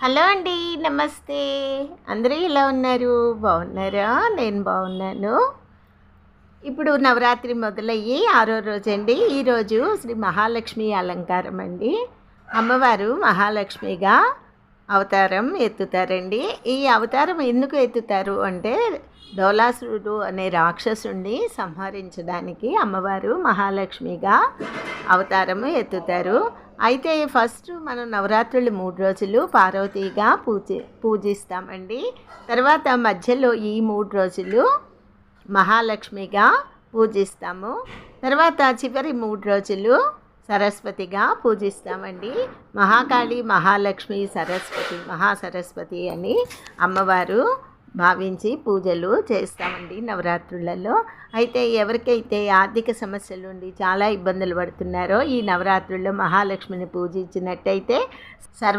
Hello అండి. నమస్తే. అందరూ ఎలా ఉన్నారు? బాగున్నారా? నేను బాగున్నాను. ఇప్పుడు నవరాత్రి మొదలయ్యి 6వ రోజండి. ఈరోజు శ్రీ మహాలక్ష్మి అలంకారం అండి. అమ్మవారు మహాలక్ష్మిగా అవతారం ఎత్తుతారండి. ఈ అవతారం ఎందుకు ఎత్తుతారు అంటే డోలాసురుడు అనే రాక్షసుడిని సంహరించడానికి అమ్మవారు మహాలక్ష్మిగా అవతారము ఎత్తుతారు. అయితే ఫస్ట్ మనం నవరాత్రులు 3 రోజులు పార్వతీగా పూజిస్తామండి. తర్వాత మధ్యలో ఈ 3 రోజులు మహాలక్ష్మిగా పూజిస్తాము. తర్వాత చివరి 3 రోజులు సరస్వతిగా పూజిస్తామండి. మహాకాళి, మహాలక్ష్మి, సరస్వతి, మహాసరస్వతి అని అమ్మవారు భావించి పూజలు చేస్తామండి నవరాత్రులలో. అయితే ఎవరికైతే ఆర్థిక సమస్యలు ఉండి చాలా ఇబ్బందులు పడుతున్నారో ఈ నవరాత్రుల్లో మహాలక్ష్మిని పూజించినట్టయితే సర్వ